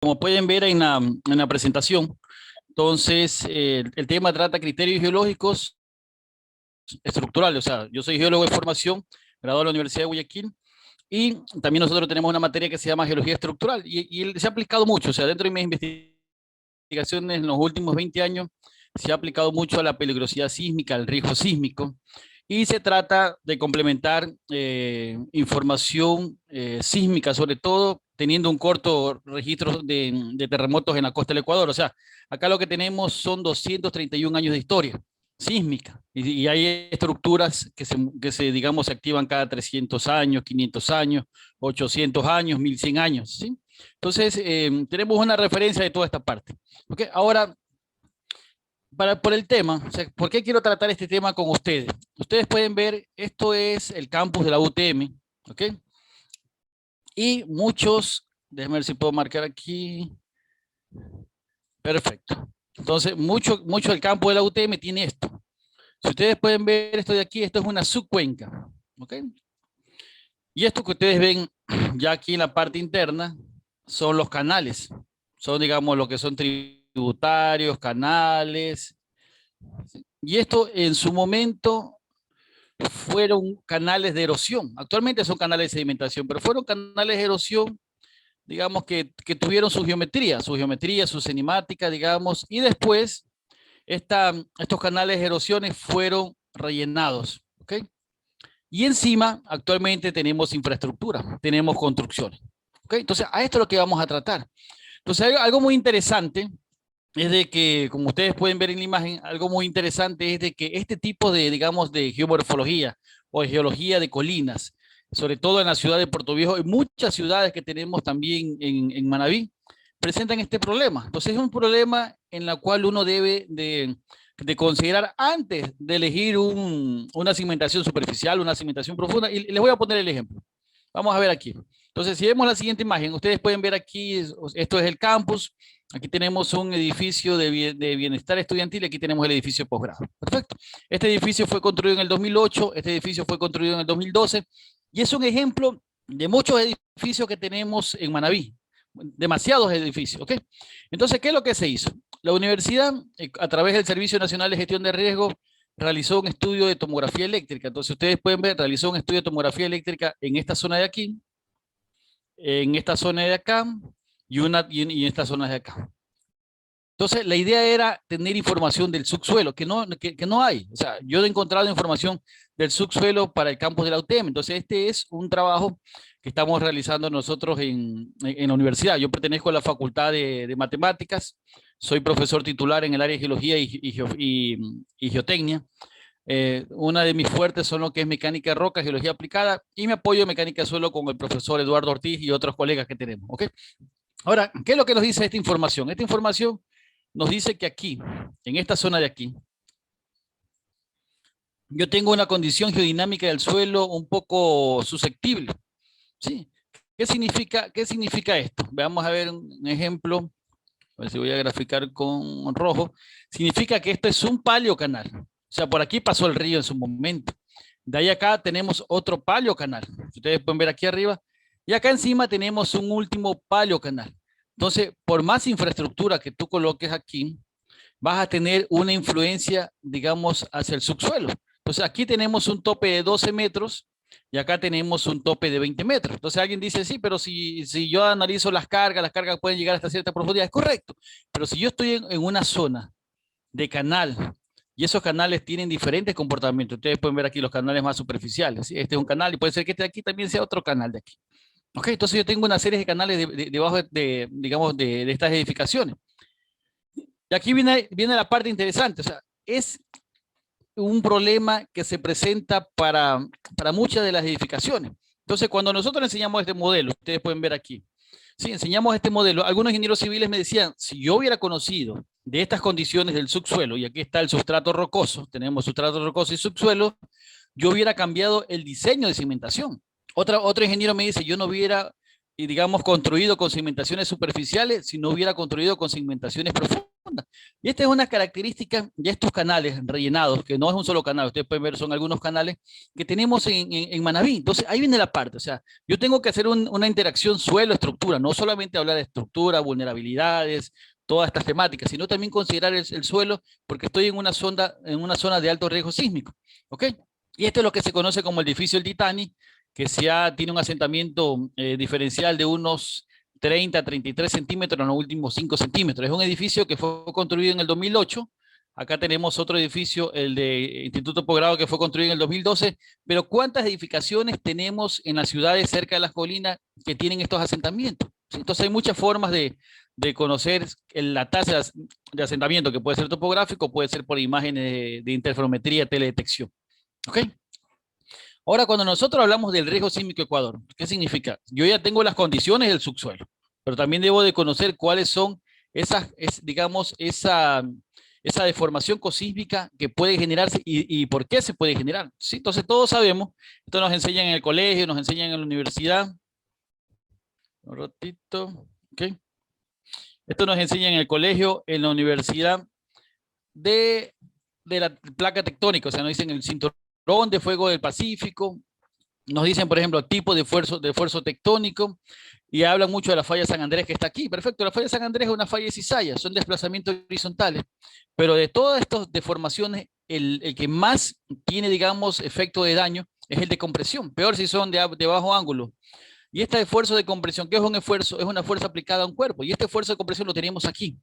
Como pueden ver en la presentación, entonces el tema trata criterios geológicos estructurales. O sea, yo soy geólogo de formación, graduado de la Universidad de Guayaquil, y también nosotros tenemos una materia que se llama geología estructural, y se ha aplicado mucho. O sea, dentro de mis investigaciones en los últimos 20 años, se ha aplicado mucho a la peligrosidad sísmica, al riesgo sísmico, y se trata de complementar información sísmica, sobre todo teniendo un corto registro de terremotos en la costa del Ecuador. O sea, acá lo que tenemos son 231 años de historia sísmica, y hay estructuras digamos, se activan cada 300 años, 500 años, 800 años, 1100 años, ¿sí? Entonces, tenemos una referencia de toda esta parte. ¿Okay? Ahora, por el tema, o sea, ¿por qué quiero tratar este tema con ustedes? Ustedes pueden ver, esto es el campus de la UTM, ¿ok? Y muchos, déjenme ver si puedo marcar aquí. Perfecto. Entonces, mucho del campo de la UTM tiene esto. Si ustedes pueden ver esto de aquí, esto es una subcuenca, ¿ok? Y esto que ustedes ven ya aquí en la parte interna son los canales. Son, digamos, lo que son tributarios, canales. Y esto en su momento fueron canales de erosión. Actualmente son canales de sedimentación, pero fueron canales de erosión, digamos, que tuvieron su geometría, su cinemática, digamos, y después estos canales de erosiones fueron rellenados, ¿ok? Y encima, actualmente tenemos infraestructura, tenemos construcciones, ¿ok? Entonces, a esto es lo que vamos a tratar. Entonces, algo muy interesante es de que, como ustedes pueden ver en la imagen, algo muy interesante es de que este tipo de, digamos, de geomorfología o de geología de colinas, sobre todo en la ciudad de Puerto Viejo y muchas ciudades que tenemos también en Manabí, presentan este problema. Entonces es un problema en el cual uno debe de considerar antes de elegir una cimentación superficial, una cimentación profunda. Y les voy a poner el ejemplo. Vamos a ver aquí. Entonces, si vemos la siguiente imagen, ustedes pueden ver aquí, esto es el campus. Aquí tenemos un edificio de bienestar estudiantil, aquí tenemos el edificio de posgrado. Perfecto. Este edificio fue construido en el 2008, este edificio fue construido en el 2012, y es un ejemplo de muchos edificios que tenemos en Manabí. Demasiados edificios, ¿ok? Entonces, ¿qué es lo que se hizo? La universidad, a través del Servicio Nacional de Gestión de Riesgo, realizó un estudio de tomografía eléctrica. Entonces, ustedes pueden ver, realizó un estudio de tomografía eléctrica en esta zona de aquí, en esta zona de acá, y en esta zona de acá. Entonces, la idea era tener información del subsuelo, que no hay. O sea, yo he encontrado información del subsuelo para el campus de la UTM. Entonces, este es un trabajo que estamos realizando nosotros en la universidad. Yo pertenezco a la Facultad de Matemáticas, soy profesor titular en el área de Geología y Geotecnia. Una de mis fuertes son lo que es mecánica de roca, geología aplicada, y me apoyo en mecánica de suelo con el profesor Eduardo Ortiz y otros colegas que tenemos. ¿Ok? Ahora, ¿qué es lo que nos dice esta información? Esta información nos dice que aquí, en esta zona de aquí, yo tengo una condición geodinámica del suelo un poco susceptible. ¿Sí? Qué significa esto? Veamos a ver un ejemplo. A ver si voy a graficar con rojo. Significa que esto es un paleocanal. O sea, por aquí pasó el río en su momento. De ahí acá tenemos otro paleocanal. Ustedes pueden ver aquí arriba. Y acá encima tenemos un último paleocanal. Entonces, por más infraestructura que tú coloques aquí, vas a tener una influencia, digamos, hacia el subsuelo. Entonces, aquí tenemos un tope de 12 metros y acá tenemos un tope de 20 metros. Entonces, alguien dice, sí, pero si yo analizo las cargas pueden llegar hasta cierta profundidad. Es correcto, pero si yo estoy en una zona de canal y esos canales tienen diferentes comportamientos, ustedes pueden ver aquí los canales más superficiales. ¿Sí? Este es un canal y puede ser que este de aquí también sea otro canal de aquí. Ok, entonces yo tengo una serie de canales debajo digamos, de estas edificaciones. Y aquí viene la parte interesante, o sea, es un problema que se presenta para muchas de las edificaciones. Entonces, cuando nosotros enseñamos este modelo, ustedes pueden ver aquí, sí, enseñamos este modelo, algunos ingenieros civiles me decían, si yo hubiera conocido de estas condiciones del subsuelo, y aquí está el sustrato rocoso, tenemos sustrato rocoso y subsuelo, yo hubiera cambiado el diseño de cimentación. Otro ingeniero me dice, yo no hubiera, y digamos, construido con cimentaciones superficiales si no hubiera construido con cimentaciones profundas. sonda. Y esta es una característica de estos canales rellenados, que no es un solo canal, ustedes pueden ver, son algunos canales que tenemos en Manabí. Entonces, ahí viene la parte, o sea, yo tengo que hacer una interacción suelo-estructura, no solamente hablar de estructura, vulnerabilidades, todas estas temáticas, sino también considerar el suelo, porque estoy en una zona de alto riesgo sísmico, ¿ok? Y esto es lo que se conoce como el edificio El Titanic, que tiene un asentamiento diferencial de unos 30 a 33 centímetros en los últimos 5 centímetros. Es un edificio que fue construido en el 2008. Acá tenemos otro edificio, el de Instituto Posgrado, que fue construido en el 2012. Pero ¿cuántas edificaciones tenemos en las ciudades cerca de las colinas que tienen estos asentamientos? ¿Sí? Entonces hay muchas formas de conocer la tasa de asentamiento, que puede ser topográfico, puede ser por imágenes de interferometría, teledetección. ¿Ok? Ahora, cuando nosotros hablamos del riesgo sísmico Ecuador, ¿qué significa? Yo ya tengo las condiciones del subsuelo, pero también debo de conocer cuáles son digamos, esa deformación cosísmica que puede generarse y por qué se puede generar. ¿Sí? Entonces, todos sabemos, esto nos enseñan en el colegio, nos enseñan en la universidad. Un ratito, ¿ok? Esto nos enseña en el colegio, en la universidad, de la placa tectónica, o sea, nos dicen el cinturón de fuego del Pacífico, nos dicen, por ejemplo, tipo de esfuerzo tectónico, y hablan mucho de la falla San Andrés que está aquí. Perfecto, la falla San Andrés es una falla de cizalla, son desplazamientos horizontales, pero de todas estas deformaciones, el que más tiene, digamos, efecto de daño es el de compresión, peor si son de bajo ángulo. Y este esfuerzo de compresión, ¿qué es un esfuerzo? Es una fuerza aplicada a un cuerpo, y este esfuerzo de compresión lo tenemos aquí.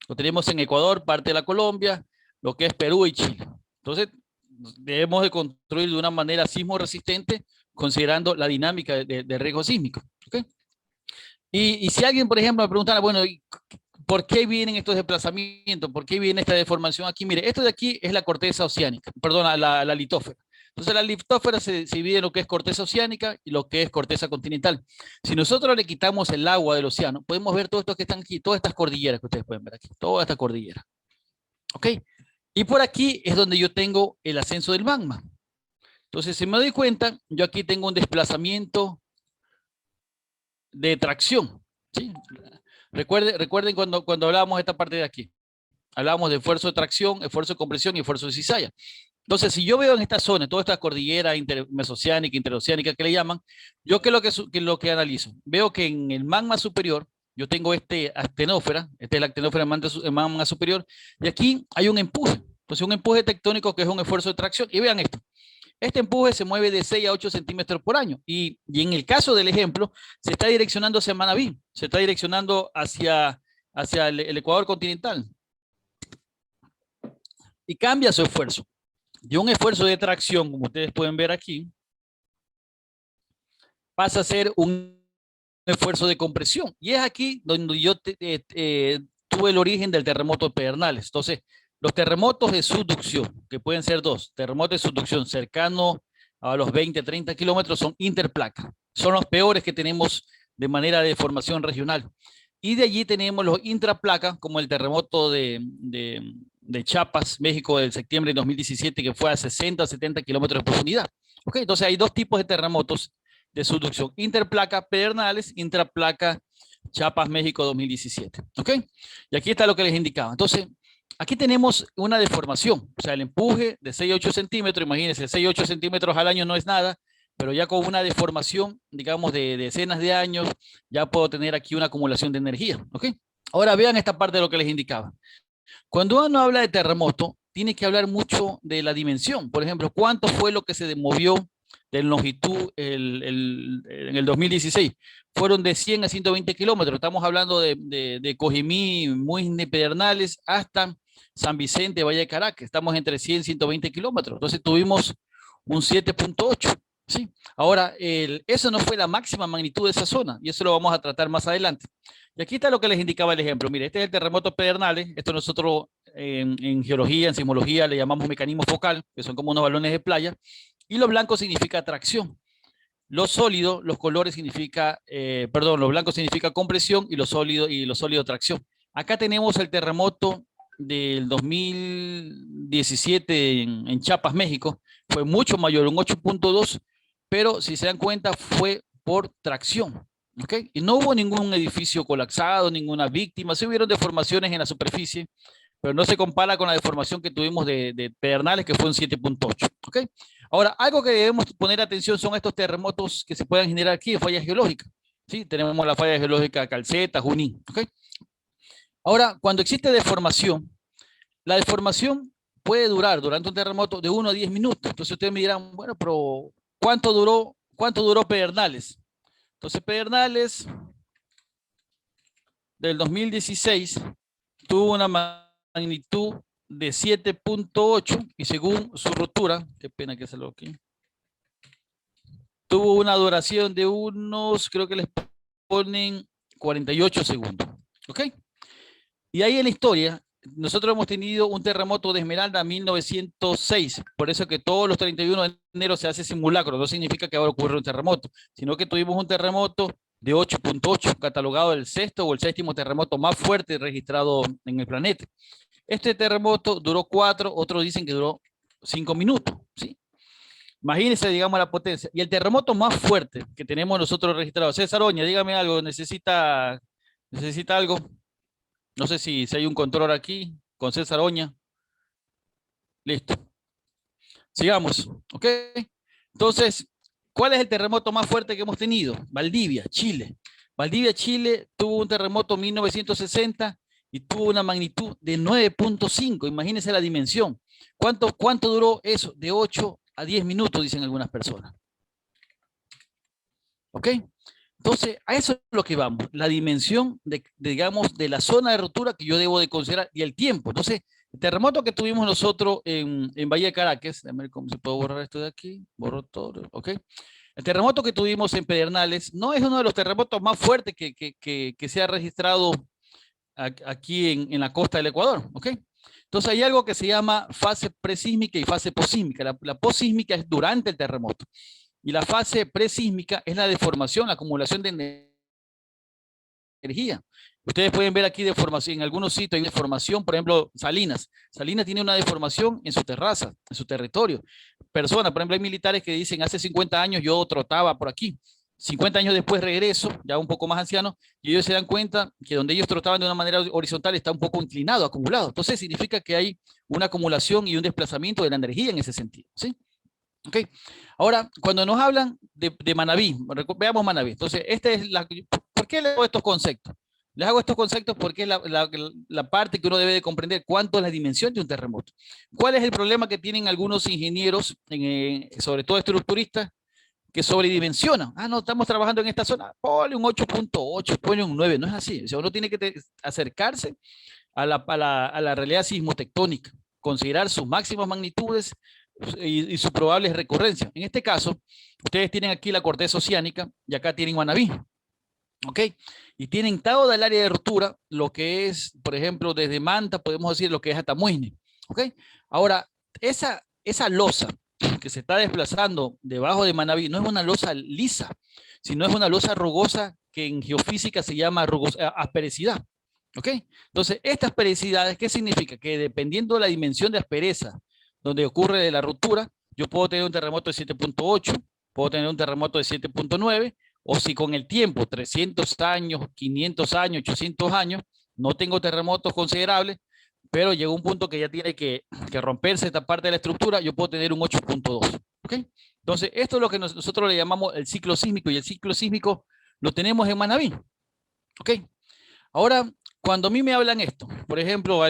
Lo tenemos en Ecuador, parte de la Colombia, lo que es Perú y Chile. Entonces, debemos de construir de una manera sismo resistente, considerando la dinámica de riesgo sísmico. ¿Okay? Y si alguien, por ejemplo, me preguntara, bueno, ¿por qué vienen estos desplazamientos? ¿Por qué viene esta deformación aquí? Mire, esto de aquí es la corteza oceánica, perdón, la litósfera. Entonces la litósfera se divide en lo que es corteza oceánica y lo que es corteza continental. Si nosotros le quitamos el agua del océano, podemos ver todos estos que están aquí, todas estas cordilleras que ustedes pueden ver aquí, toda esta cordillera. ¿Ok? Y por aquí es donde yo tengo el ascenso del magma. Entonces, si me doy cuenta, yo aquí tengo un desplazamiento de tracción. ¿Sí? Recuerden cuando hablábamos de esta parte de aquí. Hablábamos de esfuerzo de tracción, esfuerzo de compresión y esfuerzo de cizalla. Entonces, si yo veo en esta zona, toda esta cordillera mesoceánica, interoceánica que le llaman, yo ¿qué es lo que analizo? Veo que en el magma superior, yo tengo actinósfera, esta es la actinósfera en magma superior, y aquí hay un empuje. Entonces, un empuje tectónico que es un esfuerzo de tracción. Y vean esto. Este empuje se mueve de 6 a 8 centímetros por año. Y en el caso del ejemplo, se está direccionando hacia Manabí, se está direccionando hacia el Ecuador continental. Y cambia su esfuerzo. De un esfuerzo de tracción, como ustedes pueden ver aquí, pasa a ser un esfuerzo de compresión. Y es aquí donde yo tuve el origen del terremoto de Pedernales. Entonces, los terremotos de subducción, que pueden ser dos, terremotos de subducción cercano a los 20, 30 kilómetros, son interplaca. Son los peores que tenemos de manera de formación regional. Y de allí tenemos los intraplaca, como el terremoto de Chiapas, México, del septiembre de 2017, que fue a 60, 70 kilómetros de profundidad. ¿Okay? Entonces hay dos tipos de terremotos de subducción: interplaca Pedernales, intraplaca Chiapas, México 2017. ¿Ok? Y aquí está lo que les indicaba. Entonces, aquí tenemos una deformación, o sea, el empuje de 6 a 8 centímetros, imagínense, 6 a 8 centímetros al año no es nada, pero ya con una deformación, digamos, de decenas de años, ya puedo tener aquí una acumulación de energía. ¿Ok? Ahora vean esta parte de lo que les indicaba. Cuando uno habla de terremoto, tiene que hablar mucho de la dimensión. Por ejemplo, ¿cuánto fue lo que se movió de longitud en el 2016? Fueron de 100 a 120 kilómetros. Estamos hablando de Cojimí, Muisne, Pedernales, hasta San Vicente, Valle de Caracas. Estamos entre 100 y 120 kilómetros. Entonces tuvimos un 7.8. ¿Sí? Ahora, eso no fue la máxima magnitud de esa zona, y eso lo vamos a tratar más adelante. Y aquí está lo que les indicaba el ejemplo. Mire, este es el terremoto Pedernales. Esto nosotros en geología, en sismología, le llamamos mecanismo focal, que son como unos balones de playa. Y lo blanco significa tracción. Lo sólido, los colores significa, lo blanco significa compresión y lo sólido tracción. Acá tenemos el terremoto del 2017 en Chiapas, México. Fue mucho mayor, un 8.2, pero si se dan cuenta fue por tracción. ¿Ok? Y no hubo ningún edificio colapsado, ninguna víctima. Sí hubieron deformaciones en la superficie, pero no se compara con la deformación que tuvimos de Pedernales, que fue un 7.8. ¿Ok? Ahora, algo que debemos poner atención son estos terremotos que se puedan generar aquí, fallas geológicas. ¿Sí? Tenemos la falla geológica Calceta, Junín. ¿Ok? Ahora, cuando existe deformación, la deformación puede durar durante un terremoto de 1 a 10 minutos. Entonces ustedes me dirán, bueno, pero ¿cuánto duró Pedernales? Entonces Pedernales del 2016 tuvo una magnitud de 7.8 y según su rotura, qué pena que se lo aquí, tuvo una duración de unos, creo que les ponen 48 segundos. ¿Ok? Y ahí en la historia, nosotros hemos tenido un terremoto de Esmeralda en 1906, por eso que todos los 31 de enero se hace simulacro, no significa que ahora ocurre un terremoto, sino que tuvimos un terremoto de 8.8, catalogado el sexto o el séptimo terremoto más fuerte registrado en el planeta. Este terremoto duró 4, otros dicen que duró 5 minutos, ¿sí? Imagínense, digamos, la potencia. Y el terremoto más fuerte que tenemos nosotros registrado, César Oña, dígame algo, necesita algo. No sé si hay un control aquí con César Oña. Listo. Sigamos. ¿Ok? Entonces, ¿cuál es el terremoto más fuerte que hemos tenido? Valdivia, Chile. Valdivia, Chile tuvo un terremoto en 1960 y tuvo una magnitud de 9.5. Imagínense la dimensión. ¿Cuánto duró eso? De 8 a 10 minutos, dicen algunas personas. ¿Ok? Entonces, a eso es lo que vamos, la dimensión digamos, de la zona de ruptura que yo debo de considerar y el tiempo. Entonces, el terremoto que tuvimos nosotros en Valle de Caracas, a ver cómo se puede borrar esto de aquí, borro todo, ¿ok? El terremoto que tuvimos en Pedernales no es uno de los terremotos más fuertes que se ha registrado aquí en la costa del Ecuador, ¿ok? Entonces hay algo que se llama fase presísmica y fase posísmica. La posísmica es durante el terremoto. Y la fase presísmica es la deformación, la acumulación de energía. Ustedes pueden ver aquí deformación, en algunos sitios hay deformación, por ejemplo, Salinas. Salinas tiene una deformación en su terraza, en su territorio. Personas, por ejemplo, hay militares que dicen, hace 50 años yo trotaba por aquí. 50 años después regreso, ya un poco más anciano, y ellos se dan cuenta que donde ellos trotaban de una manera horizontal está un poco inclinado, acumulado. Entonces significa que hay una acumulación y un desplazamiento de la energía en ese sentido, ¿sí? Ok. Ahora, cuando nos hablan de Manabí, veamos Manabí. Entonces, ¿por qué le hago estos conceptos? Les hago estos conceptos porque es la parte que uno debe de comprender cuánto es la dimensión de un terremoto. ¿Cuál es el problema que tienen algunos ingenieros, sobre todo estructuristas, que sobredimensionan? Ah, no, estamos trabajando en esta zona, ponle un 8.8, ponle un 9. No es así. O sea, uno tiene que acercarse a la realidad sismotectónica, considerar sus máximas magnitudes y su probable recurrencia. En este caso, ustedes tienen aquí la corteza oceánica y acá tienen Manabí. ¿Ok? Y tienen toda el área de ruptura, lo que es, por ejemplo, desde Manta, podemos decir lo que es hasta Muisne. ¿Ok? Ahora, esa losa que se está desplazando debajo de Manabí no es una losa lisa, sino es una losa rugosa que en geofísica se llama asperecidad. ¿Ok? Entonces, estas asperecidades, ¿qué significa? Que dependiendo de la dimensión de aspereza donde ocurre la ruptura, yo puedo tener un terremoto de 7.8, puedo tener un terremoto de 7.9, o si con el tiempo, 300 años, 500 años, 800 años, no tengo terremotos considerables, pero llegó un punto que ya tiene que romperse esta parte de la estructura, yo puedo tener un 8.2. ¿Ok? Entonces, esto es lo que nosotros le llamamos el ciclo sísmico, y el ciclo sísmico lo tenemos en Manabí. ¿Ok? Ahora, cuando a mí me hablan esto, por ejemplo,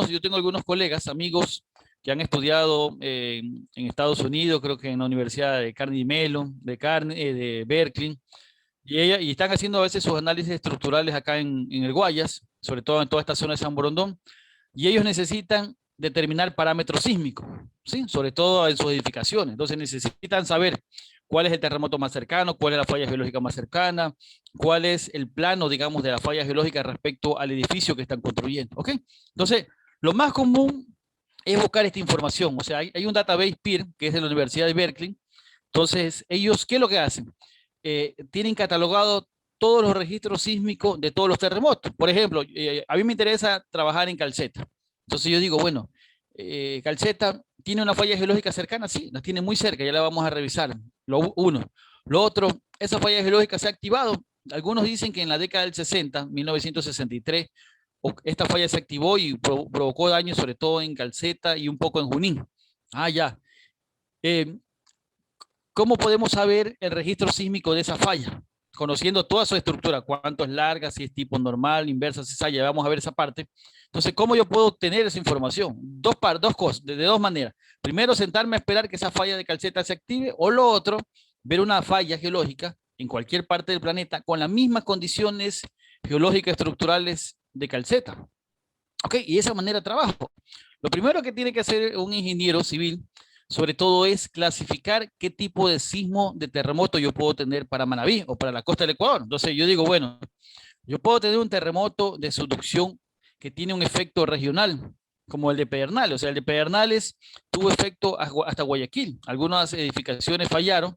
yo tengo algunos colegas, amigos que han estudiado en Estados Unidos, creo que en la Universidad de Carnegie Mellon, de Berkeley, y están haciendo a veces sus análisis estructurales acá en el Guayas, sobre todo en toda esta zona de San Borondón, y ellos necesitan determinar parámetros sísmicos, ¿sí? Sobre todo en sus edificaciones. Entonces necesitan saber cuál es el terremoto más cercano, cuál es la falla geológica más cercana, cuál es el plano, digamos, de la falla geológica respecto al edificio que están construyendo. ¿Ok? Entonces, lo más común es buscar esta información. O sea, hay un database PEER, que es de la Universidad de Berkeley. Entonces, ellos, ¿qué es lo que hacen? Tienen catalogado todos los registros sísmicos de todos los terremotos. Por ejemplo, a mí me interesa trabajar en Calceta. Entonces yo digo, bueno, Calceta tiene una falla geológica cercana, sí, la tiene muy cerca, ya la vamos a revisar. Uno. Lo otro, esa falla geológica se ha activado. Algunos dicen que en la década del 60, 1963, esta falla se activó y provocó daños sobre todo en Calceta y un poco en Junín. Ah, ya. Eh, ¿Cómo podemos saber el registro sísmico de esa falla? Conociendo toda su estructura, cuánto es larga, si es tipo normal, inversa, cizalla, vamos a ver esa parte. Entonces, ¿cómo yo puedo obtener esa información? Dos cosas, de dos maneras. Primero, sentarme a esperar que esa falla de Calceta se active, o lo otro, ver una falla geológica en cualquier parte del planeta con las mismas condiciones geológicas estructurales de Calceta. ¿Ok? Y esa manera de trabajo. Lo primero que tiene que hacer un ingeniero civil, sobre todo, es clasificar qué tipo de sismo, de terremoto yo puedo tener para Manabí o para la costa del Ecuador. Entonces yo digo, bueno, yo puedo tener un terremoto de subducción que tiene un efecto regional, como el de Pedernales. O sea, el de Pedernales tuvo efecto hasta Guayaquil. Algunas edificaciones fallaron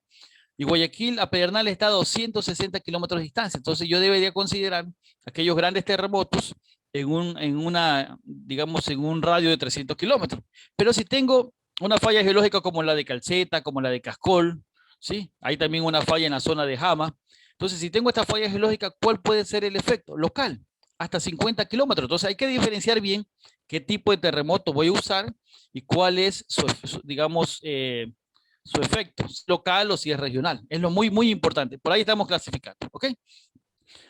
y Guayaquil a Pedernales está a 260 kilómetros de distancia. Entonces yo debería considerar aquellos grandes terremotos digamos, en un radio de 300 kilómetros. Pero si tengo una falla geológica como la de Calceta, como la de Cascol, ¿sí? Hay también una falla en la zona de Jama. Entonces, si tengo esta falla geológica, ¿cuál puede ser el efecto? Local, hasta 50 kilómetros. Entonces, hay que diferenciar bien qué tipo de terremoto voy a usar y cuál es digamos, su efecto, si es local o si es regional. Es lo muy importante. Por ahí estamos clasificando, ¿ok?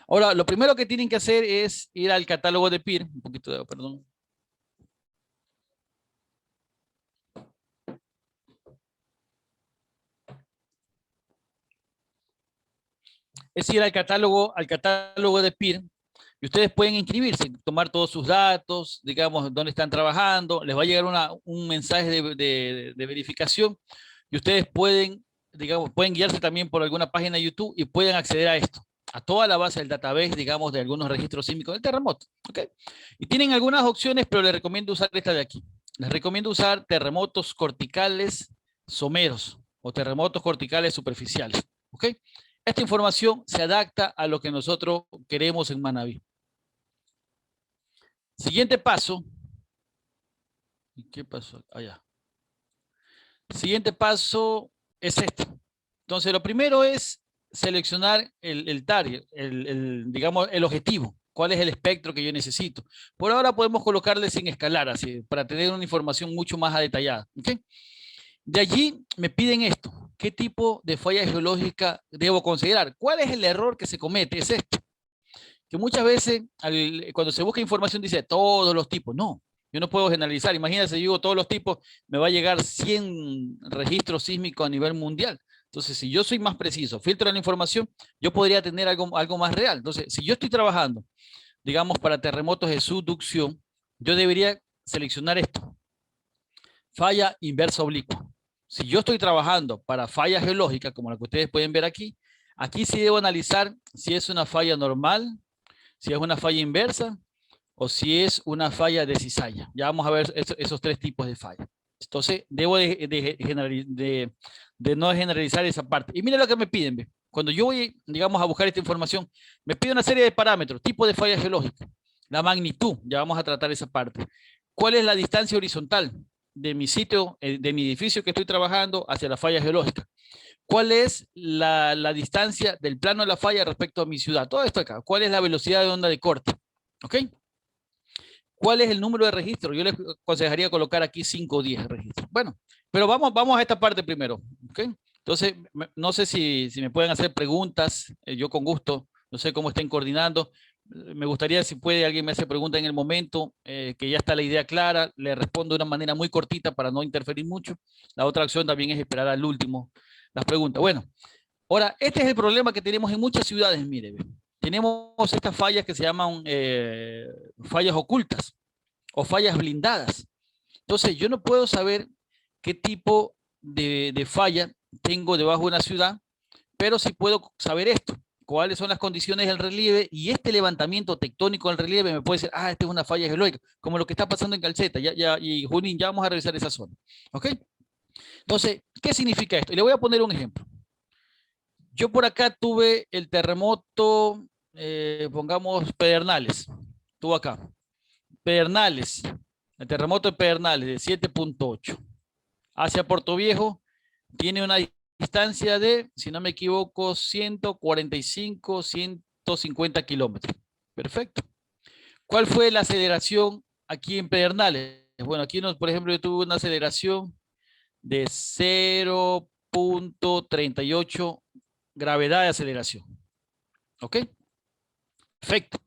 Ahora, lo primero que tienen que hacer es ir al catálogo de PIR, un poquito de, perdón. Es ir al catálogo de PIR, y ustedes pueden inscribirse, tomar todos sus datos, digamos, dónde están trabajando, les va a llegar un mensaje de verificación, y ustedes pueden, digamos, pueden guiarse también por alguna página de YouTube y pueden acceder a esto, a toda la base del database, digamos, de algunos registros sísmicos del terremoto, ¿ok? Y tienen algunas opciones, pero les recomiendo usar esta de aquí. Les recomiendo usar terremotos corticales someros o terremotos corticales superficiales, ¿ok? Esta información se adapta a lo que nosotros queremos en Manabí. Siguiente paso. ¿Qué pasó? Allá. Siguiente paso es este. Entonces, lo primero es seleccionar el target, digamos, el objetivo. ¿Cuál es el espectro que yo necesito? Por ahora podemos colocarle sin escalar, así, para tener una información mucho más detallada. ¿Okay? De allí me piden esto. ¿Qué tipo de falla geológica debo considerar? ¿Cuál es el error que se comete? Es esto. Que muchas veces cuando se busca información dice todos los tipos. No, yo no puedo generalizar. Imagínense, yo digo todos los tipos, me va a llegar 100 registros sísmicos a nivel mundial. Entonces, si yo soy más preciso, filtro la información, yo podría tener algo más real. Entonces, si yo estoy trabajando, digamos, para terremotos de subducción, yo debería seleccionar esto. Falla inversa oblicua. Si yo estoy trabajando para falla geológica, como la que ustedes pueden ver aquí, aquí sí debo analizar si es una falla normal, si es una falla inversa o si es una falla de cizalla. Ya vamos a ver esos tres tipos de falla. Entonces, debo de no generalizar esa parte. Y miren lo que me piden. ¿Ve? Cuando yo voy, digamos, a buscar esta información, me pide una serie de parámetros, tipo de falla geológica, la magnitud, ya vamos a tratar esa parte. ¿Cuál es la distancia horizontal de mi sitio, de mi edificio que estoy trabajando hacia la falla geológica? ¿Cuál es la distancia del plano de la falla respecto a mi ciudad? Todo esto acá. ¿Cuál es la velocidad de onda de corte? ¿Ok? ¿Cuál es el número de registros? Yo les aconsejaría colocar aquí 5 o 10 registros. Bueno, pero vamos a esta parte primero. ¿Ok? Entonces, no sé si me pueden hacer preguntas. Yo con gusto. No sé cómo estén coordinando. Me gustaría si puede alguien me hace pregunta en el momento, que ya está la idea clara. Le respondo de una manera muy cortita para no interferir mucho. La otra opción también es esperar al último las preguntas. Bueno, ahora, este es el problema que tenemos en muchas ciudades, mire. Tenemos estas fallas que se llaman fallas ocultas o fallas blindadas. Entonces, yo no puedo saber qué tipo de falla tengo debajo de una ciudad, pero sí puedo saber esto, cuáles son las condiciones del relieve, y este levantamiento tectónico del relieve me puede decir, ah, esta es una falla geológica, como lo que está pasando en Calceta, y Junín, ya vamos a revisar esa zona. ¿Ok? Entonces, ¿qué significa esto? Y le voy a poner un ejemplo. Yo por acá tuve el terremoto, pongamos Pedernales, tuvo acá. Pedernales, el terremoto de Pedernales de 7.8. Hacia Puerto Viejo tiene una distancia de, si no me equivoco, 145, 150 kilómetros. Perfecto. ¿Cuál fue la aceleración aquí en Pedernales? Bueno, aquí, por ejemplo, yo tuve una aceleración de 0.38 gravedad de aceleración. ¿Ok? Perfecto.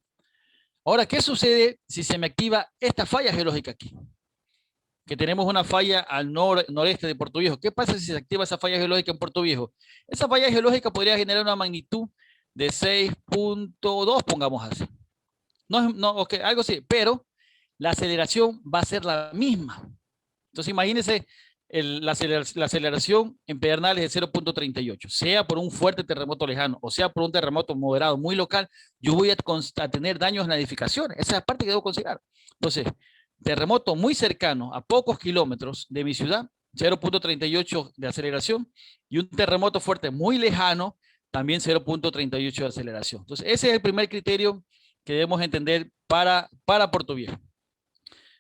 Ahora, ¿qué sucede si se me activa esta falla geológica aquí? Que tenemos una falla al noreste de Puerto Viejo. ¿Qué pasa si se activa esa falla geológica en Puerto Viejo? Esa falla geológica podría generar una magnitud de 6.2, pongamos así. No, okay, algo así, pero la aceleración va a ser la misma. Entonces imagínense la aceleración en Pedernales de 0.38, sea por un fuerte terremoto lejano o sea por un terremoto moderado muy local, yo voy a tener daños en la edificación. Esa es la parte que debo considerar. Entonces, terremoto muy cercano, a pocos kilómetros de mi ciudad, 0.38 de aceleración, y un terremoto fuerte muy lejano, también 0.38 de aceleración. Entonces, ese es el primer criterio que debemos entender para Puerto Viejo.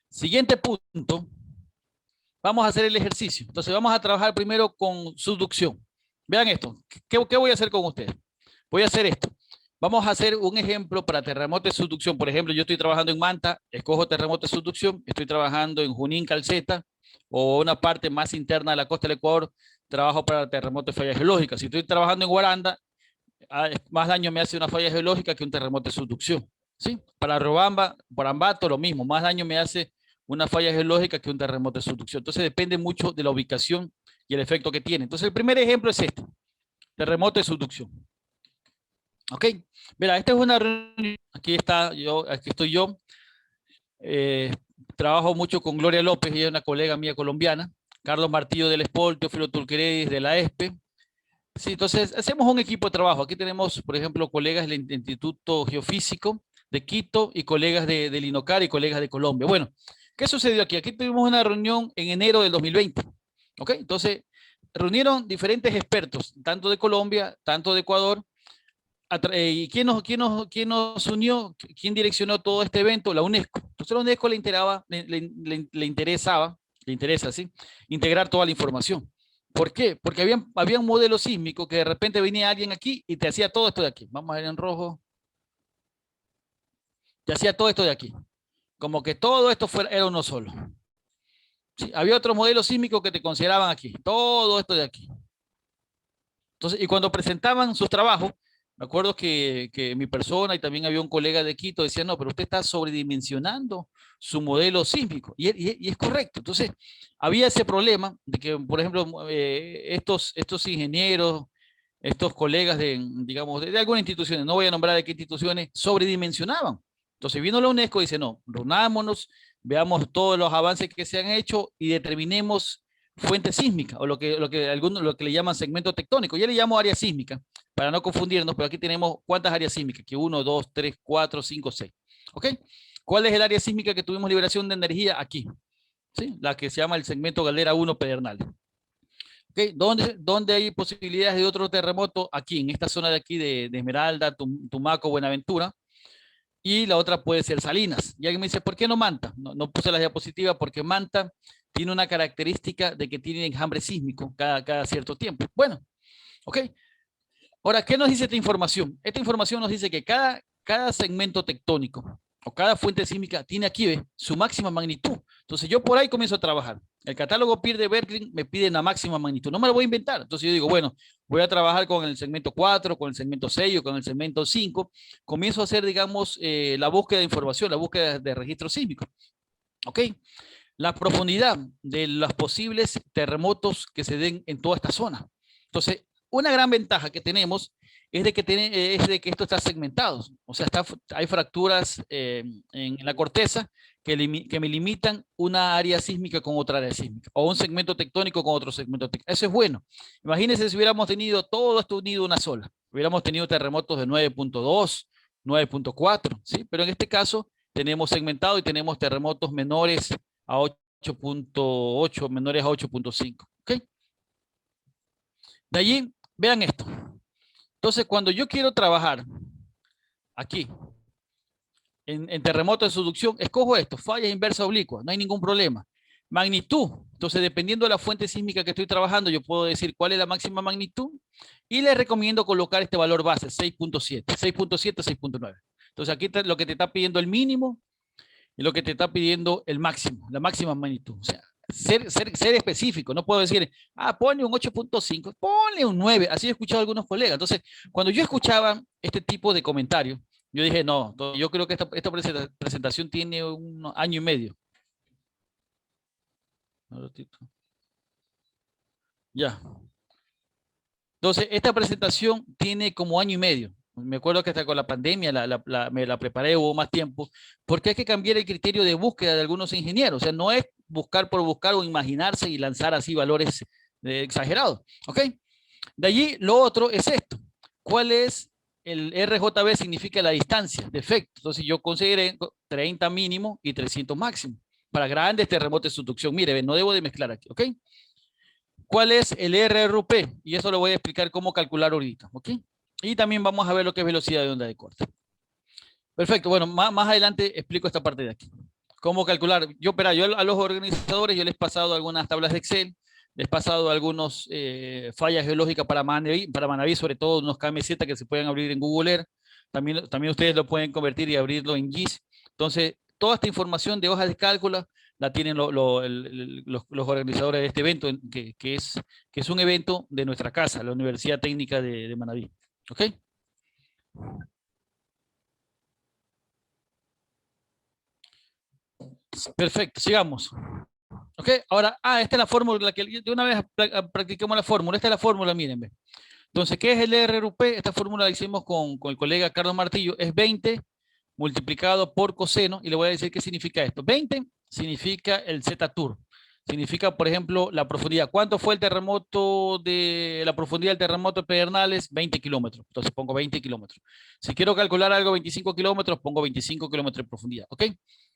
Siguiente punto, vamos a hacer el ejercicio. Entonces, vamos a trabajar primero con subducción. Vean esto. ¿Qué voy a hacer con ustedes? Voy a hacer esto. Vamos a hacer un ejemplo para terremoto de subducción. Por ejemplo, yo estoy trabajando en Manta, escojo terremoto de subducción. Estoy trabajando en Junín, Calceta, o una parte más interna de la costa del Ecuador, trabajo para terremoto de falla geológica. Si estoy trabajando en Guaranda, más daño me hace una falla geológica que un terremoto de subducción. ¿Sí? Para Robamba, por Ambato, lo mismo. Más daño me hace una falla geológica que un terremoto de subducción. Entonces depende mucho de la ubicación y el efecto que tiene. Entonces el primer ejemplo es este. Terremoto de subducción. Ok, mira, esta es una reunión, aquí estoy yo, trabajo mucho con Gloria López, ella es una colega mía colombiana, Carlos Martillo del ESPOL, Teófilo Tulqueredis de la ESPE. Sí, entonces hacemos un equipo de trabajo. Aquí tenemos, por ejemplo, colegas del Instituto Geofísico de Quito y colegas del INOCAR y colegas de Colombia. Bueno, ¿qué sucedió aquí? Aquí tuvimos una reunión en enero del 2020. ¿Ok? Entonces, reunieron diferentes expertos, tanto de Colombia, tanto de Ecuador. ¿Y quién nos unió? ¿Quién direccionó todo este evento? La UNESCO. Entonces, a la UNESCO le interesa, ¿sí? Integrar toda la información. ¿Por qué? Porque había un modelo sísmico que de repente venía alguien aquí y te hacía todo esto de aquí. Vamos a ver en rojo. Te hacía todo esto de aquí. Como que todo esto era uno solo. Sí, había otros modelos sísmicos que te consideraban aquí. Todo esto de aquí. Entonces, y cuando presentaban sus trabajos, me acuerdo que mi persona y también había un colega de Quito decía, no, pero usted está sobredimensionando su modelo sísmico. Y es correcto. Entonces, había ese problema de que, por ejemplo, estos ingenieros, estos colegas digamos, de algunas instituciones, no voy a nombrar de qué instituciones, sobredimensionaban. Entonces vino la UNESCO y dice, no, reunámonos, veamos todos los avances que se han hecho y determinemos fuente sísmica, o lo que le llaman segmento tectónico. Yo le llamo área sísmica, para no confundirnos, pero aquí tenemos cuántas áreas sísmicas, que 1, 2, 3, 4, 5, 6. ¿Ok? ¿Cuál es el área sísmica que tuvimos liberación de energía? Aquí, ¿sí? La que se llama el segmento Galdera 1 Pedernales. ¿Okay? ¿Dónde hay posibilidades de otro terremoto? Aquí, en esta zona de aquí de Esmeralda, Tumaco, Buenaventura. Y la otra puede ser Salinas. Y alguien me dice, ¿por qué no Manta? No puse la diapositiva porque Manta tiene una característica de que tiene enjambre sísmico cada cierto tiempo. Bueno, ok. Ahora, ¿qué nos dice esta información? Esta información nos dice que cada segmento tectónico o cada fuente sísmica tiene aquí su máxima magnitud. Entonces yo por ahí comienzo a trabajar. El catálogo PIR de Berkeley me pide la máxima magnitud. No me lo voy a inventar. Entonces yo digo, bueno, voy a trabajar con el segmento 4, con el segmento 6 o con el segmento 5. Comienzo a hacer, digamos, la búsqueda de información, la búsqueda de registros sísmicos. ¿Ok? La profundidad de los posibles terremotos que se den en toda esta zona. Entonces, una gran ventaja que tenemos es de que esto está segmentado. O sea, hay fracturas en la corteza que me limitan una área sísmica con otra área sísmica, o un segmento tectónico con otro segmento tectónico. Eso es bueno. Imagínense si hubiéramos tenido todo esto unido una sola. Hubiéramos tenido terremotos de 9.2, 9.4, ¿sí? Pero en este caso tenemos segmentado y tenemos terremotos menores a 8.8, menores a 8.5. ¿Ok? De allí, vean esto. Entonces, cuando yo quiero trabajar aquí, en terremoto de subducción, escojo esto, falla inversa oblicua, no hay ningún problema. Magnitud. Entonces, dependiendo de la fuente sísmica que estoy trabajando, yo puedo decir cuál es la máxima magnitud y le recomiendo colocar este valor base, 6.7, 6.7, 6.9. Entonces, aquí lo que te está pidiendo el mínimo y lo que te está pidiendo el máximo, la máxima magnitud. O sea, ser específico. No puedo decir, ponle un 8.5, ponle un 9. Así he escuchado a algunos colegas. Entonces, cuando yo escuchaba este tipo de comentarios, yo dije, no, yo creo que esta presentación tiene un año y medio. Ya. Entonces, esta presentación tiene como año y medio. Me acuerdo que hasta con la pandemia me la preparé, hubo más tiempo, porque hay que cambiar el criterio de búsqueda de algunos ingenieros. O sea, no es buscar por buscar o imaginarse y lanzar así valores exagerados. ¿Ok? De allí, lo otro es esto. ¿Cuál es el RJB? Significa la distancia de efecto. Entonces, yo consideré 30 mínimo y 300 máximo para grandes terremotos de subducción. Mire, no debo de mezclar aquí. ¿Ok? ¿Cuál es el RRP? Y eso lo voy a explicar cómo calcular ahorita, ¿ok? Y también vamos a ver lo que es velocidad de onda de corte. Perfecto, bueno, más adelante explico esta parte de aquí. ¿Cómo calcular? Yo a los organizadores yo les he pasado algunas tablas de Excel, les he pasado algunos fallas geológicas para Manaví, sobre todo unos KMZ que se pueden abrir en Google Earth. También ustedes lo pueden convertir y abrirlo en GIS. Entonces, toda esta información de hojas de cálculo la tienen los organizadores de este evento, que es un evento de nuestra casa, la Universidad Técnica de Manaví. ¿Ok? Perfecto, sigamos. ¿Ok? Ahora, esta es la fórmula, que de una vez practicamos la fórmula. Esta es la fórmula, miren. Ve. Entonces, ¿qué es el RRP? Esta fórmula la hicimos con el colega Carlos Martillo. Es 20 multiplicado por coseno, y le voy a decir qué significa esto. 20 significa el Z-Tour. Significa, por ejemplo, la profundidad. ¿Cuánto fue el terremoto la profundidad del terremoto de Pedernales? 20 kilómetros. Entonces pongo 20 kilómetros. Si quiero calcular algo 25 kilómetros, pongo 25 kilómetros de profundidad. ¿Ok?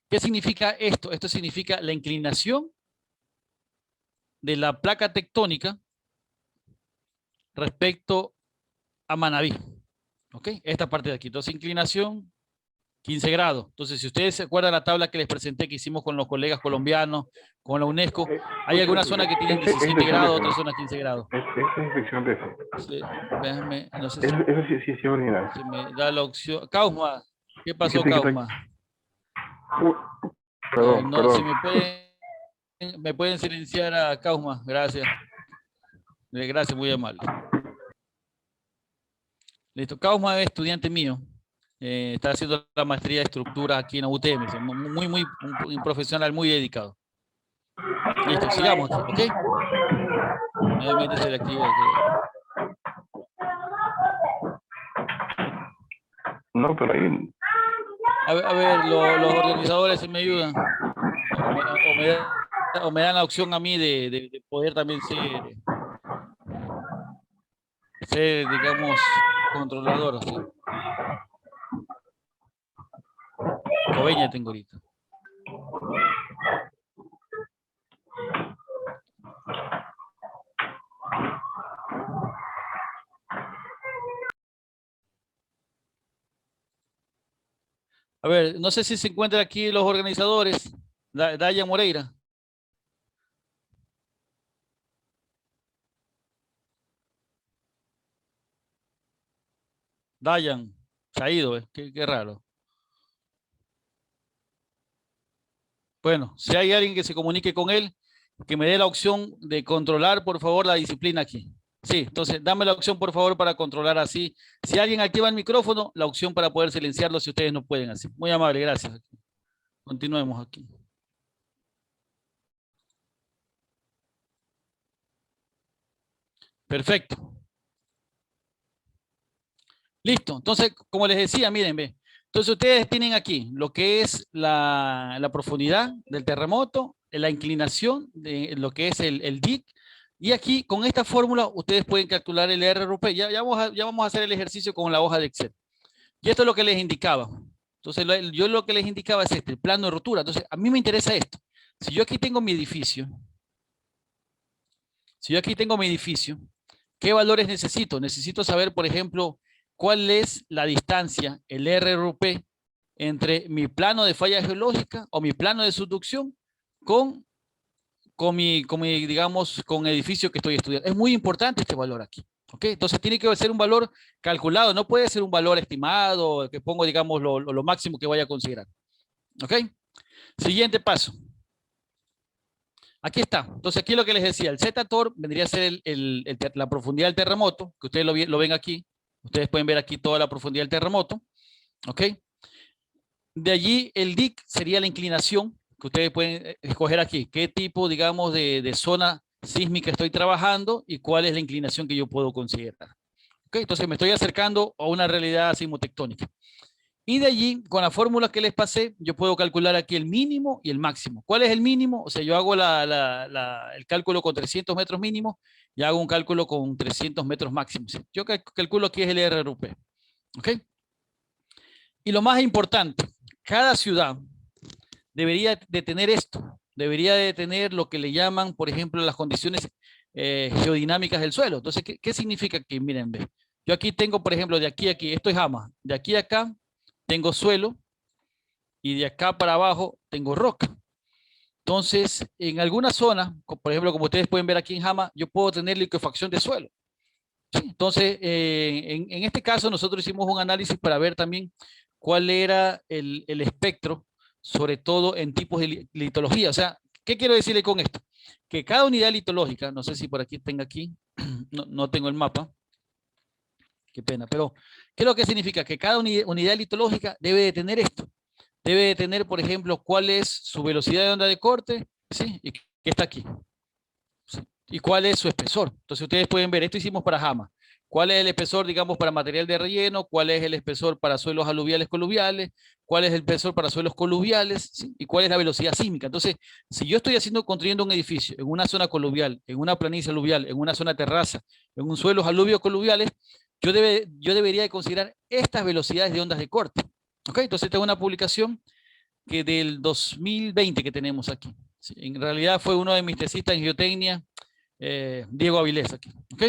¿Qué significa esto? Esto significa la inclinación de la placa tectónica respecto a Manabí. ¿Ok? Esta parte de aquí. Entonces, inclinación 15 grados. Entonces, si ustedes se acuerdan la tabla que les presenté que hicimos con los colegas colombianos, con la UNESCO, hay algunas zonas que tienen 17 grados, otras zonas 15 grados. Es infección de Sí, déjame, no sé eso sí es original. si me da la opción. Kausma, ¿qué pasó, Kausma? Perdón, No, perdón. si me pueden silenciar a Kausma, gracias. Gracias, muy amable. Listo, Kausma es estudiante mío. Está haciendo la maestría de estructura aquí en la UTM. Un profesional muy dedicado. Listo, sigamos aquí, ¿ok? Nuevamente se le activa. No, pero ahí... A ver, los organizadores, si me ayudan. O me dan la opción a mí de poder también ser, digamos, controlador. ¿Sí? Coveña tengo ahorita. A ver, no sé si se encuentran aquí los organizadores. Dayan Moreira. Dayan, se ha ido, qué raro. Bueno, si hay alguien que se comunique con él, que me dé la opción de controlar, por favor, la disciplina aquí. Sí, entonces dame la opción, por favor, para controlar así. Si alguien activa el micrófono, la opción para poder silenciarlo si ustedes no pueden así. Muy amable, gracias. Continuemos aquí. Perfecto. Listo. Entonces, como les decía, miren, ve. Entonces ustedes tienen aquí lo que es la profundidad del terremoto, la inclinación de lo que es el DIC, y aquí con esta fórmula ustedes pueden calcular el RRP. Ya vamos a hacer el ejercicio con la hoja de Excel. Y esto es lo que les indicaba. Entonces yo lo que les indicaba es el plano de rotura. Entonces a mí me interesa esto. Si yo aquí tengo mi edificio, ¿qué valores necesito? Necesito saber, por ejemplo, cuál es la distancia, el RRP, entre mi plano de falla geológica o mi plano de subducción con digamos, con el edificio que estoy estudiando. Es muy importante este valor aquí. ¿Ok? Entonces tiene que ser un valor calculado, no puede ser un valor estimado, que pongo, digamos, lo máximo que vaya a considerar. ¿Ok? Siguiente paso. Aquí está. Entonces aquí lo que les decía, el Z-Tor vendría a ser la profundidad del terremoto, que ustedes lo ven aquí. Ustedes pueden ver aquí toda la profundidad del terremoto. ¿Ok? De allí el DIC sería la inclinación, que ustedes pueden escoger aquí. ¿Qué tipo, digamos, de zona sísmica estoy trabajando y cuál es la inclinación que yo puedo considerar? ¿Ok? Entonces me estoy acercando a una realidad sismotectónica. Y de allí, con la fórmula que les pasé, yo puedo calcular aquí el mínimo y el máximo. ¿Cuál es el mínimo? O sea, yo hago el cálculo con 300 metros mínimo y hago un cálculo con 300 metros máximos. Yo calculo aquí es el RRP. ¿Ok? Y lo más importante, cada ciudad debería de tener esto. Debería de tener lo que le llaman, por ejemplo, las condiciones geodinámicas del suelo. Entonces, ¿qué significa que, miren, ve, yo aquí tengo, por ejemplo, de aquí a aquí, esto es Hama, de aquí a acá tengo suelo y de acá para abajo tengo roca. Entonces, en alguna zona, por ejemplo, como ustedes pueden ver aquí en Hama, yo puedo tener liquefacción de suelo. ¿Sí? Entonces, en este caso, nosotros hicimos un análisis para ver también cuál era el espectro, sobre todo en tipos de litología. O sea, ¿qué quiero decirle con esto? Que cada unidad litológica, no sé si por aquí tenga aquí, no tengo el mapa, qué pena, pero ¿qué es lo que significa? Que cada unidad litológica debe de tener esto. Debe de tener, por ejemplo, cuál es su velocidad de onda de corte, ¿sí? Y que está aquí. ¿Sí? Y cuál es su espesor. Entonces ustedes pueden ver, esto hicimos para Hama. ¿Cuál es el espesor, digamos, para material de relleno? ¿Cuál es el espesor para suelos aluviales coluviales? ¿Cuál es el espesor para suelos coluviales? ¿Sí? ¿Y cuál es la velocidad sísmica? Entonces, si yo estoy construyendo un edificio en una zona coluvial, en una planicie aluvial, en una zona terraza, en un suelos aluvio coluviales, yo debería de considerar estas velocidades de ondas de corte. ¿Ok? Entonces tengo una publicación que del 2020 que tenemos aquí. Sí, en realidad fue uno de mis tesistas en geotecnia, Diego Avilés aquí. ¿Ok?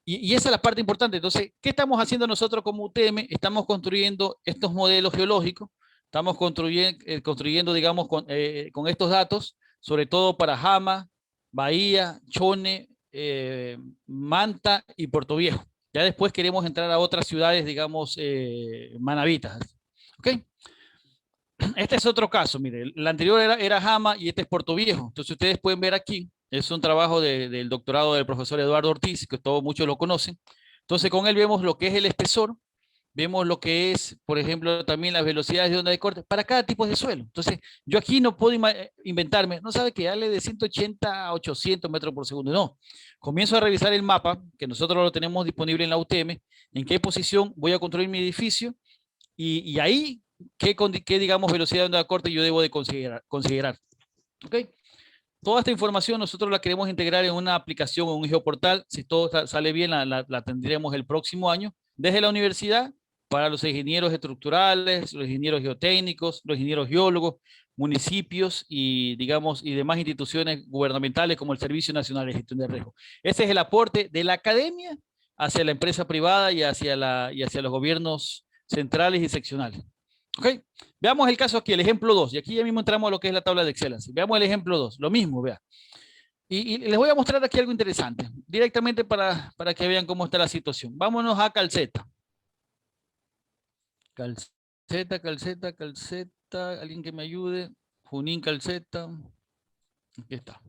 Y esa es la parte importante. Entonces, ¿qué estamos haciendo nosotros como UTM? Estamos construyendo estos modelos geológicos, estamos construyendo digamos, con estos datos, sobre todo para Jama, Bahía, Chone, Manta y Puerto Viejo. Ya después queremos entrar a otras ciudades, digamos, manavitas. ¿Ok? Este es otro caso, mire, el anterior era Jama y este es Puerto Viejo. Entonces ustedes pueden ver aquí, es un trabajo del doctorado del profesor Eduardo Ortiz, que todos muchos lo conocen. Entonces con él vemos lo que es el espesor, vemos lo que es, por ejemplo, también las velocidades de onda de corte para cada tipo de suelo. Entonces yo aquí no puedo inventarme, no sabe que darle de 180 a 800 metros por segundo, no. Comienzo a revisar el mapa, que nosotros lo tenemos disponible en la UTM, en qué posición voy a construir mi edificio y ahí qué, digamos, velocidad de onda de corte yo debo de considerar. ¿Ok? Toda esta información nosotros la queremos integrar en una aplicación o un geoportal. Si todo sale bien, la tendremos el próximo año desde la universidad para los ingenieros estructurales, los ingenieros geotécnicos, los ingenieros geólogos, municipios y, digamos, y demás instituciones gubernamentales como el Servicio Nacional de Gestión de Riesgo. Ese es el aporte de la academia hacia la empresa privada y hacia los gobiernos centrales y seccionales. ¿Ok? Veamos el caso aquí, el ejemplo 2. Y aquí ya mismo entramos a lo que es la tabla de Excel. Veamos el ejemplo 2. Lo mismo, vea. Y les voy a mostrar aquí algo interesante, directamente para que vean cómo está la situación. Vámonos a Calceta. Calceta, Calceta, Calceta. Alguien que me ayude. Junín Calceta. Aquí está.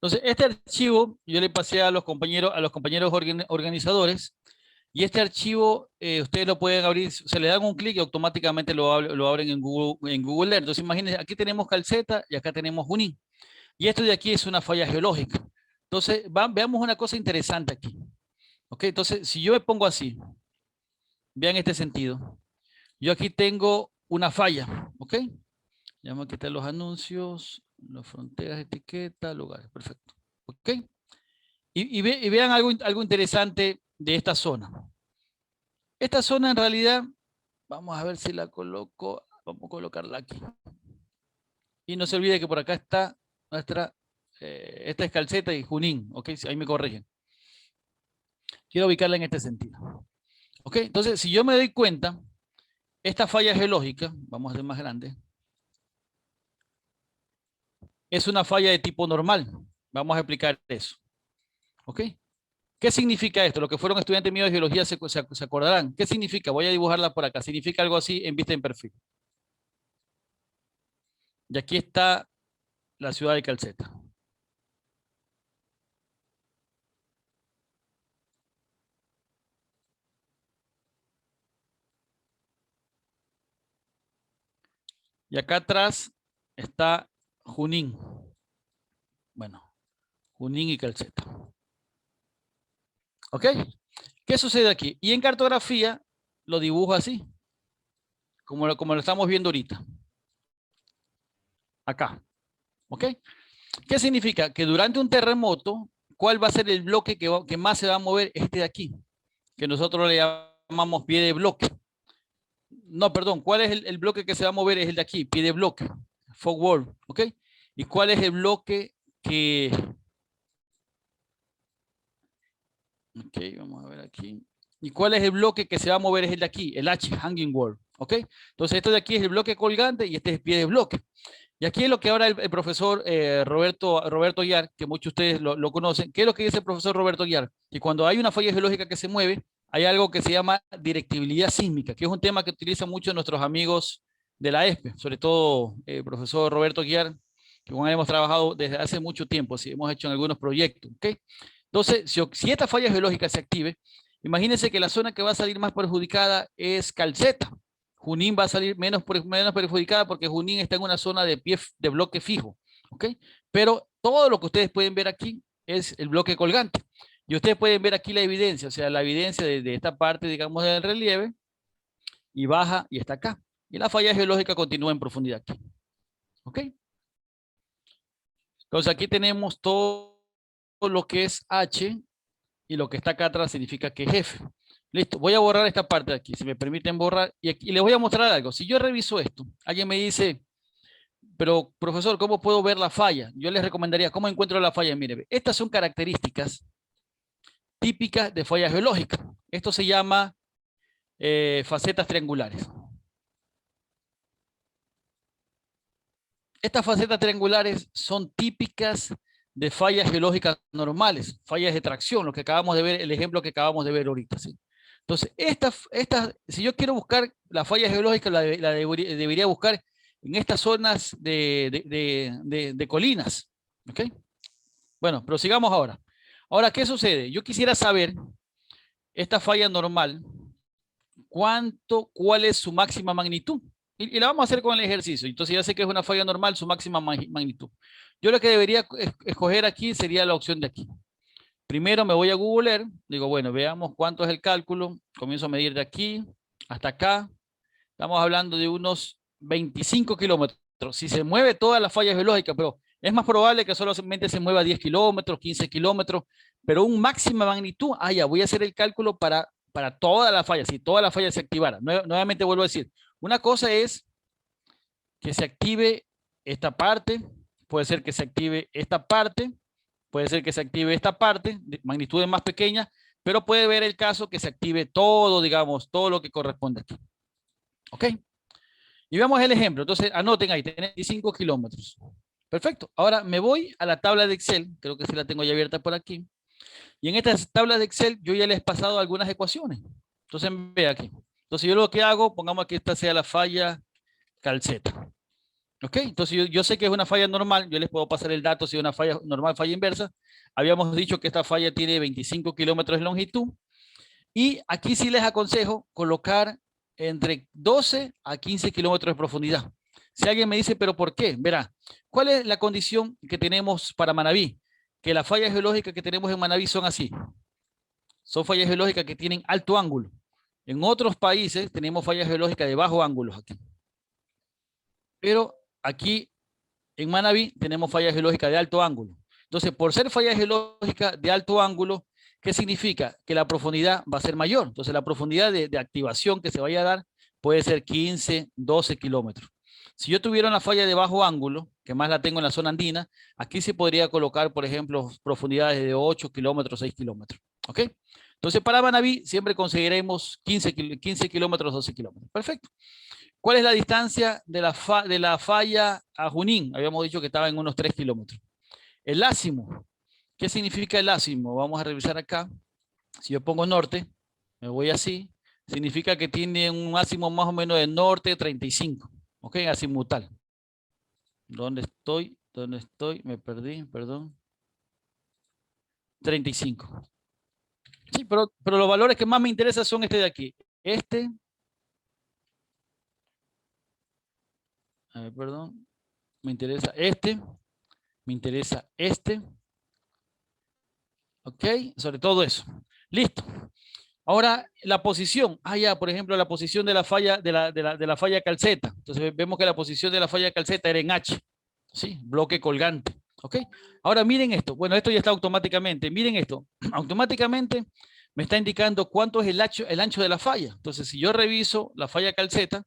Entonces, este archivo yo le pasé a los compañeros organizadores y este archivo ustedes lo pueden abrir, se le dan un clic y automáticamente lo abren en Google Earth. Entonces, imagínense, aquí tenemos Calceta y acá tenemos Junín. Y esto de aquí es una falla geológica. Entonces, veamos una cosa interesante aquí. ¿Ok? Entonces, si yo me pongo así, vean este sentido. Yo aquí tengo una falla. ¿Ok? Vamos a quitar los anuncios, las fronteras, etiqueta, lugares. Perfecto. ¿Ok? Y vean algo interesante de esta zona. Esta zona en realidad, vamos a ver si la coloco, vamos a colocarla aquí. Y no se olvide que por acá está nuestra esta es Calceta y Junín, ¿ok? Ahí me corrigen. Quiero ubicarla en este sentido. ¿Ok? Entonces, si yo me doy cuenta, esta falla geológica, vamos a hacer más grande, es una falla de tipo normal. Vamos a explicar eso. ¿Ok? ¿Qué significa esto? Los que fueron estudiantes míos de geología se acordarán. ¿Qué significa? Voy a dibujarla por acá. Significa algo así en vista en perfil. Y aquí está la ciudad de Calceta. Y acá atrás está Junín. Bueno, Junín y Calceta. ¿Ok? ¿Qué sucede aquí? Y en cartografía lo dibujo así, como lo estamos viendo ahorita. Acá. ¿Ok? ¿Qué significa? Que durante un terremoto, ¿cuál va a ser el bloque que más se va a mover? Este de aquí, que nosotros le llamamos pie de bloque. No, perdón, ¿cuál es el bloque que se va a mover? Es el de aquí, pie de bloque, fog wall, ¿ok? ¿Y cuál es el bloque que... Ok, vamos a ver aquí. ¿Y cuál es el bloque que se va a mover? Es el de aquí, el H, hanging wall, ¿ok? Entonces, esto de aquí es el bloque colgante y este es pie de bloque. Y aquí es lo que ahora el profesor Roberto Guiar, que muchos de ustedes lo conocen, ¿qué es lo que dice el profesor Roberto Guiar? Que cuando hay una falla geológica que se mueve, hay algo que se llama directibilidad sísmica, que es un tema que utilizan mucho nuestros amigos de la ESPE, sobre todo el profesor Roberto Guiar, que con él hemos trabajado desde hace mucho tiempo, sí, hemos hecho en algunos proyectos, ¿ok? Entonces, si esta falla geológica se active, imagínense que la zona que va a salir más perjudicada es Calceta. Junín va a salir menos perjudicada porque Junín está en una zona de bloque fijo, ¿ok? Pero todo lo que ustedes pueden ver aquí es el bloque colgante. Y ustedes pueden ver aquí la evidencia, o sea, la evidencia de esta parte, digamos, del relieve, y baja y está acá. Y la falla geológica continúa en profundidad aquí, ¿ok? Entonces aquí tenemos todo lo que es H y lo que está acá atrás significa que es F. Listo, voy a borrar esta parte de aquí, si me permiten borrar, y aquí les voy a mostrar algo. Si yo reviso esto, alguien me dice, pero profesor, ¿cómo puedo ver la falla? Yo les recomendaría, ¿cómo encuentro la falla? Mire, estas son características típicas de falla geológica. Esto se llama facetas triangulares. Estas facetas triangulares son típicas de fallas geológicas normales, fallas de tracción, lo que acabamos de ver, el ejemplo que acabamos de ver ahorita, ¿sí? Entonces, si yo quiero buscar la falla geológica, debería buscar en estas zonas de colinas. ¿Ok? Bueno, pero sigamos ahora. Ahora, ¿qué sucede? Yo quisiera saber, esta falla normal, ¿cuál es su máxima magnitud? Y la vamos a hacer con el ejercicio. Entonces ya sé que es una falla normal, su máxima magnitud. Yo lo que debería escoger aquí sería la opción de aquí. Primero me voy a Google Earth, digo, bueno, veamos cuánto es el cálculo. Comienzo a medir de aquí hasta acá. Estamos hablando de unos 25 kilómetros. Si se mueve toda la falla geológica, pero es más probable que solamente se mueva 10 kilómetros, 15 kilómetros, pero un máxima magnitud, ya voy a hacer el cálculo para toda la falla, si toda la falla se activara. Nuevamente vuelvo a decir, una cosa es que se active esta parte, puede ser que se active esta parte, puede ser que se active esta parte, de magnitudes más pequeñas, pero puede ver el caso que se active todo, digamos, todo lo que corresponde aquí. ¿Ok? Y veamos el ejemplo. Entonces, anoten ahí, tenés 25 kilómetros. Perfecto. Ahora me voy a la tabla de Excel, creo que sí la tengo ya abierta por aquí. Y en esta tabla de Excel yo ya les he pasado algunas ecuaciones. Entonces, ve aquí. Entonces, yo lo que hago, pongamos que esta sea la falla Calceta. ¿Ok? Entonces, yo sé que es una falla normal. Yo les puedo pasar el dato si es una falla normal, falla inversa. Habíamos dicho que esta falla tiene 25 kilómetros de longitud. Y aquí sí les aconsejo colocar entre 12 a 15 kilómetros de profundidad. Si alguien me dice, ¿pero por qué? Verá, ¿cuál es la condición que tenemos para Manabí? Que las fallas geológicas que tenemos en Manabí son así. Son fallas geológicas que tienen alto ángulo. En otros países tenemos fallas geológicas de bajo ángulo aquí. Pero aquí en Manabí tenemos fallas geológicas de alto ángulo. Entonces, por ser fallas geológicas de alto ángulo, ¿qué significa? Que la profundidad va a ser mayor. Entonces, la profundidad de activación que se vaya a dar puede ser 15, 12 kilómetros. Si yo tuviera una falla de bajo ángulo, que más la tengo en la zona andina, aquí se podría colocar, por ejemplo, profundidades de 8 kilómetros, 6 kilómetros. ¿Ok? Entonces, para Manabí siempre conseguiremos 15 kilómetros, 12 kilómetros. Perfecto. ¿Cuál es la distancia de la falla a Junín? Habíamos dicho que estaba en unos 3 kilómetros. El ázimo. ¿Qué significa el ázimo? Vamos a revisar acá. Si yo pongo norte, me voy así, significa que tiene un ázimo más o menos de norte 35. ¿Ok? Azimutal. ¿Dónde estoy? ¿Dónde estoy? Me perdí, perdón. 35. Sí, pero los valores que más me interesan son este de aquí. Este. A ver, perdón. Me interesa este. Me interesa este. ¿Ok? Sobre todo eso. Listo. Ahora, la posición. Ah, ya, por ejemplo, la posición de la falla, de la falla calceta. Entonces, vemos que la posición de la falla calceta era en H. ¿Sí? Bloque colgante. ¿Ok? Ahora, miren esto. Bueno, esto ya está automáticamente. Miren esto. Automáticamente me está indicando cuánto es el ancho de la falla. Entonces, si yo reviso la falla calceta,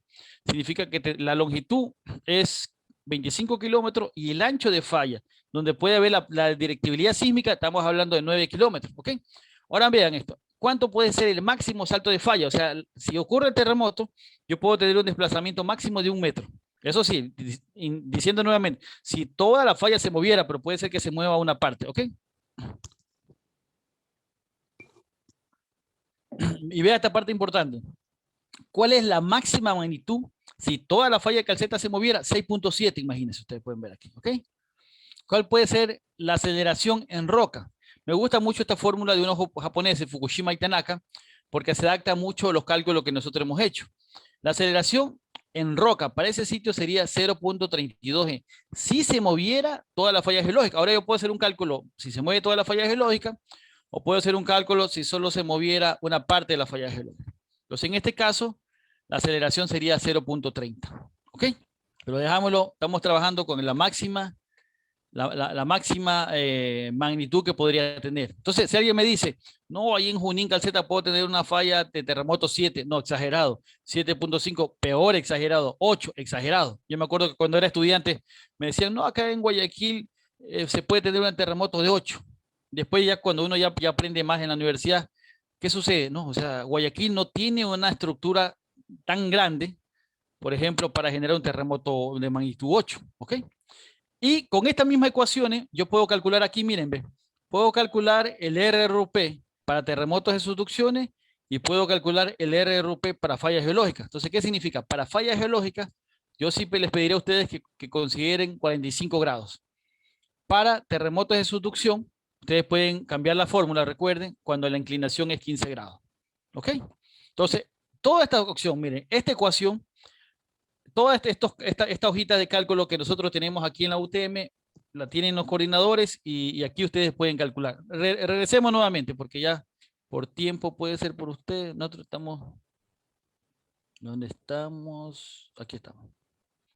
significa que la longitud es 25 kilómetros y el ancho de falla, donde puede haber la directibilidad sísmica, estamos hablando de 9 kilómetros. ¿Ok? Ahora vean esto. ¿Cuánto puede ser el máximo salto de falla? O sea, si ocurre el terremoto, yo puedo tener un desplazamiento máximo de 1 metro. Eso sí, diciendo nuevamente, si toda la falla se moviera, pero puede ser que se mueva una parte, ¿ok? Y vea esta parte importante. ¿Cuál es la máxima magnitud si toda la falla de calceta se moviera? 6.7, imagínense, ustedes pueden ver aquí, ¿ok? ¿Cuál puede ser la aceleración en roca? Me gusta mucho esta fórmula de unos japoneses, Fukushima y Tanaka, porque se adapta mucho a los cálculos que nosotros hemos hecho. La aceleración en roca para ese sitio sería 0.32 G. Si se moviera toda la falla geológica. Ahora yo puedo hacer un cálculo si se mueve toda la falla geológica o puedo hacer un cálculo si solo se moviera una parte de la falla geológica. Entonces, en este caso, la aceleración sería 0.30. ¿Ok? Pero dejámoslo, estamos trabajando con la máxima magnitud que podría tener. Entonces, si alguien me dice, no, ahí en Junín Calceta puedo tener una falla de terremoto 7, no, exagerado, 7.5, peor, exagerado, 8, exagerado. Yo me acuerdo que cuando era estudiante me decían, no, acá en Guayaquil se puede tener un terremoto de 8. Después ya cuando uno ya aprende más en la universidad, ¿qué sucede? No, o sea, Guayaquil no tiene una estructura tan grande, por ejemplo, para generar un terremoto de magnitud 8, ¿ok? Y con estas mismas ecuaciones, yo puedo calcular aquí, miren, ve, puedo calcular el RRP para terremotos de subducciones y puedo calcular el RRP para fallas geológicas. Entonces, ¿qué significa? Para fallas geológicas, yo siempre les pediría a ustedes que consideren 45 grados. Para terremotos de subducción, ustedes pueden cambiar la fórmula, recuerden, cuando la inclinación es 15 grados. ¿Ok? Entonces, toda esta opción, miren, esta ecuación toda esta hojita de cálculo que nosotros tenemos aquí en la UTM, la tienen los coordinadores y aquí ustedes pueden calcular. Regresemos nuevamente porque ya por tiempo puede ser por ustedes. Nosotros estamos, ¿dónde estamos? Aquí estamos.